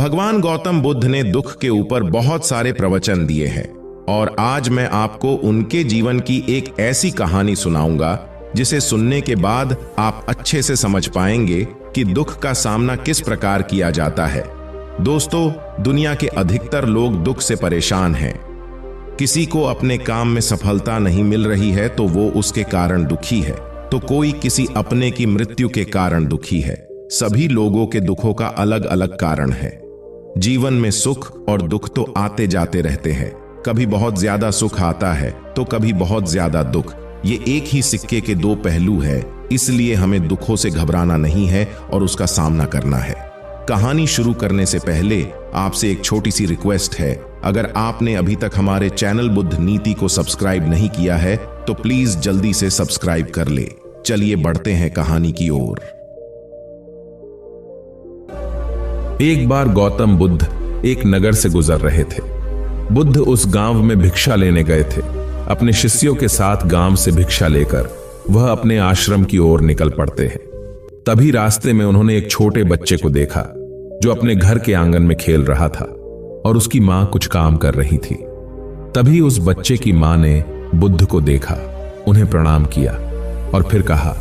भगवान गौतम बुद्ध ने दुख के ऊपर बहुत सारे प्रवचन दिए हैं और आज मैं आपको उनके जीवन की एक ऐसी कहानी सुनाऊंगा जिसे सुनने के बाद आप अच्छे से समझ पाएंगे कि दुख का सामना किस प्रकार किया जाता है। दोस्तों, दुनिया के अधिकतर लोग दुख से परेशान हैं। किसी को अपने काम में सफलता नहीं मिल रही है तो वो उसके कारण दुखी है, तो कोई किसी अपने की मृत्यु के कारण दुखी है। सभी लोगों के दुखों का अलग अलग कारण है। जीवन में सुख और दुख तो आते जाते रहते हैं। कभी बहुत ज्यादा सुख आता है तो कभी बहुत ज्यादा दुख। ये एक ही सिक्के के दो पहलू है, इसलिए हमें दुखों से घबराना नहीं है और उसका सामना करना है। कहानी शुरू करने से पहले आपसे एक छोटी सी रिक्वेस्ट है। अगर आपने अभी तक हमारे चैनल बुद्ध नीति को सब्सक्राइब नहीं किया है तो प्लीज जल्दी से सब्सक्राइब कर ले। चलिए बढ़ते हैं कहानी की ओर। एक बार गौतम बुद्ध एक नगर से गुजर रहे थे। बुद्ध उस गांव में भिक्षा लेने गए थे। अपने शिष्यों के साथ गांव से भिक्षा लेकर वह अपने आश्रम की ओर निकल पड़ते हैं। तभी रास्ते में उन्होंने एक छोटे बच्चे को देखा जो अपने घर के आंगन में खेल रहा था और उसकी मां कुछ काम कर रही थी। तभी उस बच्चे की मां ने बुद्ध को देखा, उन्हें प्रणाम किया और फिर कहा,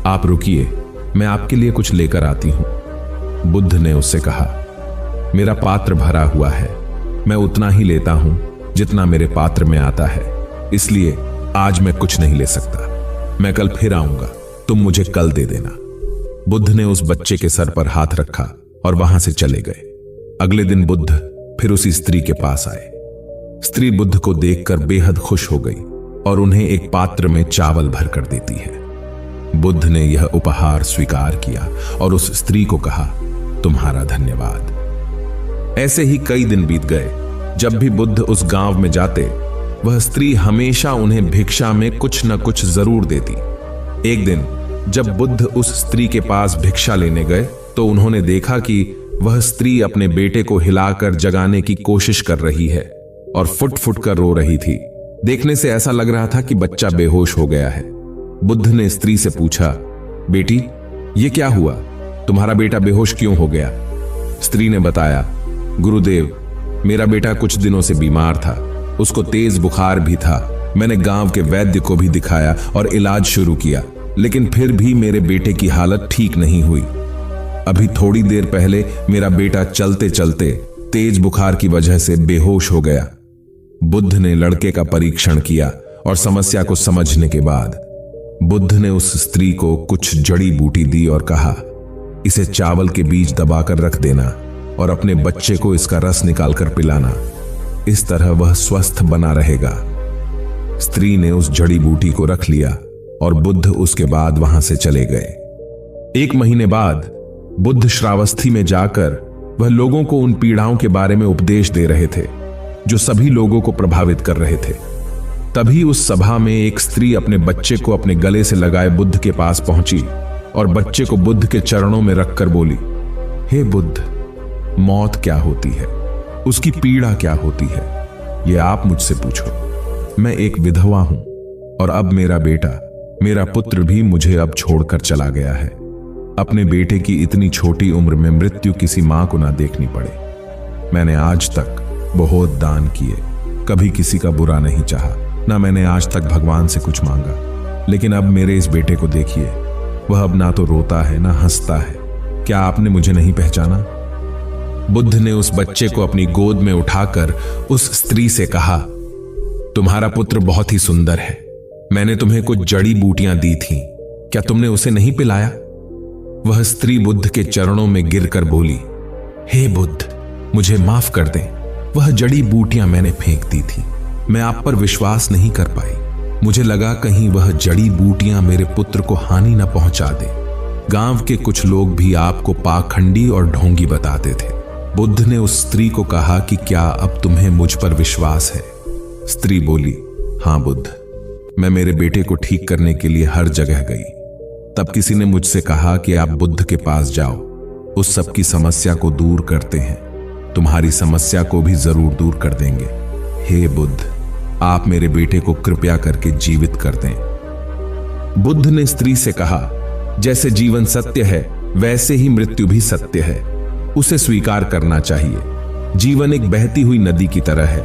आप रुकिए, मैं आपके लिए कुछ लेकर आती हूं। बुद्ध ने उससे कहा, मेरा पात्र भरा हुआ है, मैं उतना ही लेता हूं जितना मेरे पात्र में आता है, इसलिए आज मैं कुछ नहीं ले सकता। मैं कल फिर आऊंगा, तुम मुझे कल दे देना। बुद्ध ने उस बच्चे के सर पर हाथ रखा और वहां से चले गए। अगले दिन बुद्ध फिर उसी स्त्री के पास आए। स्त्री बुद्ध को देखकर बेहद खुश हो गई और उन्हें एक पात्र में चावल भर कर देती है। बुद्ध ने यह उपहार स्वीकार किया और उस स्त्री को कहा, तुम्हारा धन्यवाद। ऐसे ही कई दिन बीत गए। जब भी बुद्ध उस गांव में जाते, वह स्त्री हमेशा उन्हें भिक्षा में कुछ न कुछ जरूर देती। एक दिन जब बुद्ध उस स्त्री के पास भिक्षा लेने गए तो उन्होंने देखा कि वह स्त्री अपने बेटे को हिलाकर जगाने की कोशिश कर रही है और फुट फुट कर रो रही थी। देखने से ऐसा लग रहा था कि बच्चा बेहोश हो गया है। बुद्ध ने स्त्री से पूछा, बेटी, ये क्या हुआ? तुम्हारा बेटा बेहोश क्यों हो गया? स्त्री ने बताया, गुरुदेव, मेरा बेटा कुछ दिनों से बीमार था, उसको तेज बुखार भी था। मैंने गांव के वैद्य को भी दिखाया और इलाज शुरू किया, लेकिन फिर भी मेरे बेटे की हालत ठीक नहीं हुई। अभी थोड़ी देर पहले मेरा बेटा चलते चलते तेज बुखार की वजह से बेहोश हो गया। बुद्ध ने लड़के का परीक्षण किया और समस्या को समझने के बाद बुद्ध ने उस स्त्री को कुछ जड़ी बूटी दी और कहा, इसे चावल के बीज दबाकर रख देना और अपने बच्चे को इसका रस निकालकर पिलाना। इस तरह वह स्वस्थ बना रहेगा। स्त्री ने उस जड़ी बूटी को रख लिया और बुद्ध उसके बाद वहां से चले गए। एक महीने बाद बुद्ध श्रावस्ती में जाकर वह लोगों को उन पीड़ाओं के बारे में उपदेश दे रहे थे जो सभी लोगों को प्रभावित कर रहे थे। तभी उस सभा में एक स्त्री अपने बच्चे को अपने गले से लगाए बुद्ध के पास पहुंची और बच्चे को बुद्ध के चरणों में रखकर बोली, हे बुद्ध, मौत क्या होती है? उसकी पीड़ा क्या होती है? ये आप मुझसे पूछो। मैं एक विधवा हूं और अब मेरा पुत्र भी मुझे अब छोड़कर चला गया है। अपने बेटे की इतनी छोटी उम्र में मृत्यु किसी मां को ना देखनी पड़े। मैंने आज तक बहुत दान किए, कभी किसी का बुरा नहीं चाहा, ना मैंने आज तक भगवान से कुछ मांगा। लेकिन अब मेरे इस बेटे को देखिए, वह अब ना तो रोता है ना हंसता है। क्या आपने मुझे नहीं पहचाना? बुद्ध ने उस बच्चे को अपनी गोद में उठाकर उस स्त्री से कहा, तुम्हारा पुत्र बहुत ही सुंदर है। मैंने तुम्हें कुछ जड़ी बूटियां दी थीं, क्या तुमने उसे नहीं पिलाया? वह स्त्री बुद्ध के चरणों में गिरकर बोली, हे बुद्ध, मुझे माफ कर दें, वह जड़ी बूटियां मैंने फेंक दी थी। मैं आप पर विश्वास नहीं कर पाई। मुझे लगा कहीं वह जड़ी बूटियां मेरे पुत्र को हानि न पहुंचा दे। गांव के कुछ लोग भी आपको पाखंडी और ढोंगी बताते थे। बुद्ध ने उस स्त्री को कहा कि क्या अब तुम्हें मुझ पर विश्वास है? स्त्री बोली, हां बुद्ध, मैं मेरे बेटे को ठीक करने के लिए हर जगह गई। तब किसी ने मुझसे कहा कि आप बुद्ध के पास जाओ, उस सब की समस्या को दूर करते हैं, तुम्हारी समस्या को भी जरूर दूर कर देंगे। हे बुद्ध, आप मेरे बेटे को कृपया करके जीवित कर दें। बुद्ध ने स्त्री से कहा, जैसे जीवन सत्य है वैसे ही मृत्यु भी सत्य है। उसे स्वीकार करना चाहिए। जीवन एक बहती हुई नदी की तरह है,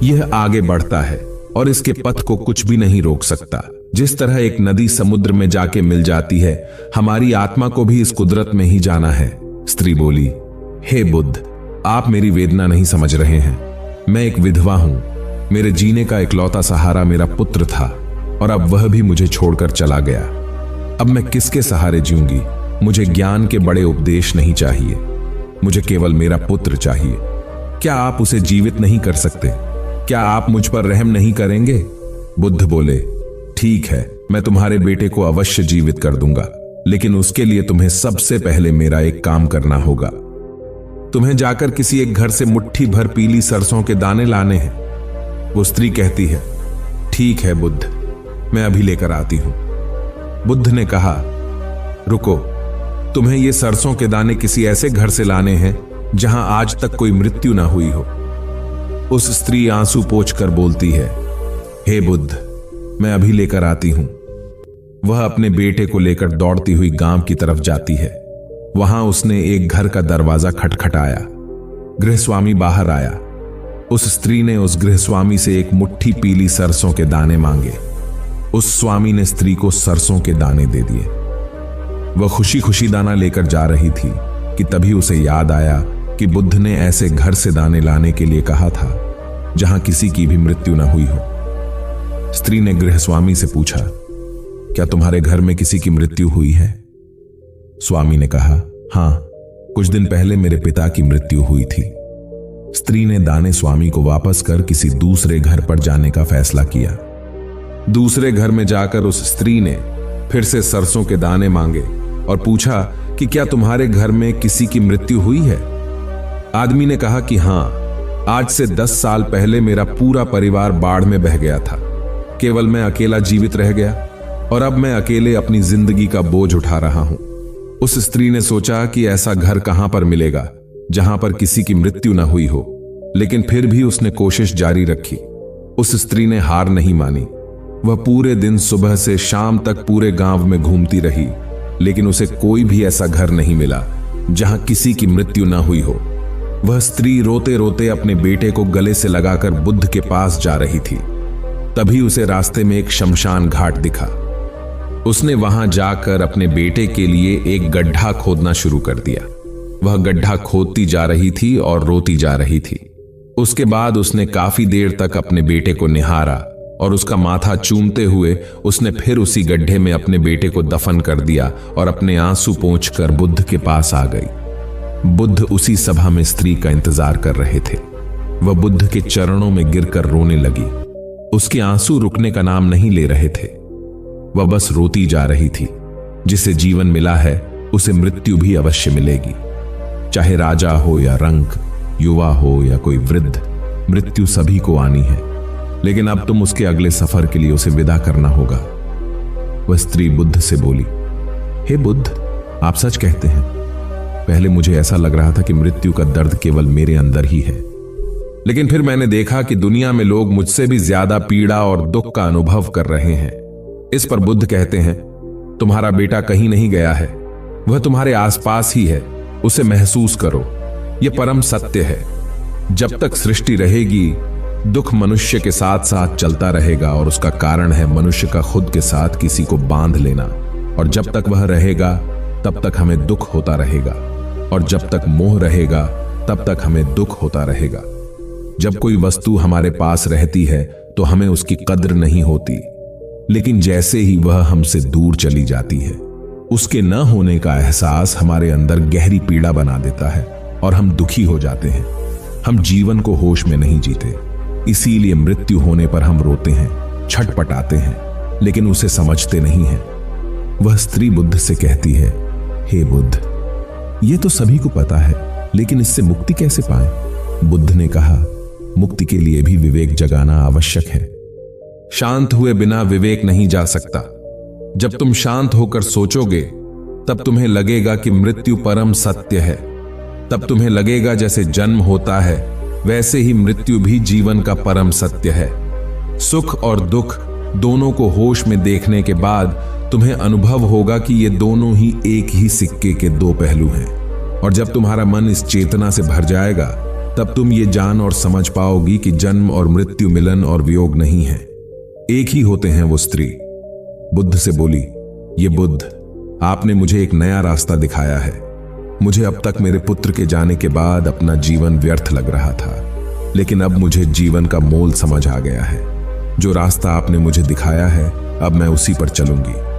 यह आगे बढ़ता है और इसके पथ को कुछ भी नहीं रोक सकता। जिस तरह एक नदी समुद्र में जाके मिल जाती है, हमारी आत्मा को भी इस कुदरत में ही जाना है। स्त्री बोली, हे बुद्ध, आप मेरी वेदना नहीं समझ रहे हैं। मैं एक विधवा हूं। मेरे जीने का इकलौता सहारा मेरा पुत्र था और अब वह भी मुझे छोड़कर चला गया। अब मैं किसके सहारे जीऊंगी? मुझे ज्ञान के बड़े उपदेश नहीं चाहिए, मुझे केवल मेरा पुत्र चाहिए। क्या आप उसे जीवित नहीं कर सकते? क्या आप मुझ पर रहम नहीं करेंगे? बुद्ध बोले, ठीक है, मैं तुम्हारे बेटे को अवश्य जीवित कर दूंगा, लेकिन उसके लिए तुम्हें सबसे पहले मेरा एक काम करना होगा। तुम्हें जाकर किसी एक घर से मुट्ठी भर पीली सरसों के दाने लाने हैं। वो स्त्री कहती है, ठीक है बुद्ध, मैं अभी लेकर आती हूं। बुद्ध ने कहा, रुको, तुम्हें ये सरसों के दाने किसी ऐसे घर से लाने हैं जहां आज तक कोई मृत्यु ना हुई हो। उस स्त्री आंसू पोंछकर बोलती है, हे बुद्ध, मैं अभी लेकर आती हूं। वह अपने बेटे को लेकर दौड़ती हुई गांव की तरफ जाती है। वहां उसने एक घर का दरवाजा खटखटाया। गृहस्वामी बाहर आया। उस स्त्री ने उस गृहस्वामी से एक मुट्ठी पीली सरसों के दाने मांगे। उस स्वामी ने स्त्री को सरसों के दाने दे दिए। वह खुशी खुशी दाना लेकर जा रही थी कि तभी उसे याद आया कि बुद्ध ने ऐसे घर से दाने लाने के लिए कहा था जहां किसी की भी मृत्यु न हुई हो। स्त्री ने गृहस्वामी से पूछा, क्या तुम्हारे घर में किसी की मृत्यु हुई है? स्वामी ने कहा, हां, कुछ दिन पहले मेरे पिता की मृत्यु हुई थी। स्त्री ने दाने स्वामी को वापस कर किसी दूसरे घर पर जाने का फैसला किया। दूसरे घर में जाकर उस स्त्री ने फिर से सरसों के दाने मांगे और पूछा कि क्या तुम्हारे घर में किसी की मृत्यु हुई है? आदमी ने कहा कि हां, आज से 10 साल पहले मेरा पूरा परिवार बाढ़ में बह गया था। केवल मैं अकेला जीवित रह गया और अब मैं अकेले अपनी जिंदगी का बोझ उठा रहा हूं। उस स्त्री ने सोचा कि ऐसा घर कहां पर मिलेगा जहां पर किसी की मृत्यु न हुई हो, लेकिन फिर भी उसने कोशिश जारी रखी। उस स्त्री ने हार नहीं मानी। वह पूरे दिन सुबह से शाम तक पूरे गांव में घूमती रही, लेकिन उसे कोई भी ऐसा घर नहीं मिला जहां किसी की मृत्यु न हुई हो। वह स्त्री रोते रोते अपने बेटे को गले से लगाकर बुद्ध के पास जा रही थी। तभी उसे रास्ते में एक शमशान घाट दिखा। उसने वहां जाकर अपने बेटे के लिए एक गड्ढा खोदना शुरू कर दिया। वह गड्ढा खोदती जा रही थी और रोती जा रही थी। उसके बाद उसने काफी देर तक अपने बेटे को निहारा और उसका माथा चूमते हुए उसने फिर उसी गड्ढे में अपने बेटे को दफन कर दिया और अपने आंसू पोंछकर बुद्ध के पास आ गई। बुद्ध उसी सभा में स्त्री का इंतजार कर रहे थे। वह बुद्ध के चरणों में गिरकर रोने लगी। उसके आंसू रुकने का नाम नहीं ले रहे थे। वह बस रोती जा रही थी। जिसे जीवन मिला है उसे मृत्यु भी अवश्य मिलेगी। चाहे राजा हो या रंक, युवा हो या कोई वृद्ध, मृत्यु सभी को आनी है, लेकिन अब तुम उसके अगले सफर के लिए उसे विदा करना होगा। वह स्त्री बुद्ध से बोली, हे बुद्ध, आप सच कहते हैं। पहले मुझे ऐसा लग रहा था कि मृत्यु का दर्द केवल मेरे अंदर ही है, लेकिन फिर मैंने देखा कि दुनिया में लोग मुझसे भी ज्यादा पीड़ा और दुख का अनुभव कर रहे हैं। इस पर बुद्ध कहते हैं, तुम्हारा बेटा कहीं नहीं गया है, वह तुम्हारे आसपास ही है, उसे महसूस करो। यह परम सत्य है। जब तक सृष्टि रहेगी, दुख मनुष्य के साथ साथ चलता रहेगा और उसका कारण है मनुष्य का खुद के साथ किसी को बांध लेना। और जब तक वह रहेगा तब तक हमें दुख होता रहेगा, और जब तक मोह रहेगा तब तक हमें दुख होता रहेगा। जब कोई वस्तु हमारे पास रहती है तो हमें उसकी कद्र नहीं होती, लेकिन जैसे ही वह हमसे दूर चली जाती है, उसके न होने का एहसास हमारे अंदर गहरी पीड़ा बना देता है और हम दुखी हो जाते हैं। हम जीवन को होश में नहीं जीते, इसीलिए मृत्यु होने पर हम रोते हैं, छटपटाते हैं, लेकिन उसे समझते नहीं हैं। वह स्त्री बुद्ध से कहती है, हे बुद्ध, ये तो सभी को पता है, लेकिन इससे मुक्ति कैसे पाएं? बुद्ध ने कहा, मुक्ति के लिए भी विवेक जगाना आवश्यक है। शांत हुए बिना विवेक नहीं जा सकता। जब तुम शांत होकर सोचोगे तब तुम्हें लगेगा कि मृत्यु परम सत्य है। तब तुम्हें लगेगा जैसे जन्म होता है वैसे ही मृत्यु भी जीवन का परम सत्य है। सुख और दुख दोनों को होश में देखने के बाद तुम्हें अनुभव होगा कि ये दोनों ही एक ही सिक्के के दो पहलू हैं। और जब तुम्हारा मन इस चेतना से भर जाएगा तब तुम ये जान और समझ पाओगी कि जन्म और मृत्यु मिलन और वियोग नहीं है, एक ही होते हैं वो स्त्री। बुद्ध से बोली, ये बुद्ध, आपने मुझे एक नया रास्ता दिखाया है। मुझे अब तक मेरे पुत्र के जाने के बाद अपना जीवन व्यर्थ लग रहा था, लेकिन अब मुझे जीवन का मोल समझ आ गया है। जो रास्ता आपने मुझे दिखाया है अब मैं उसी पर चलूंगी।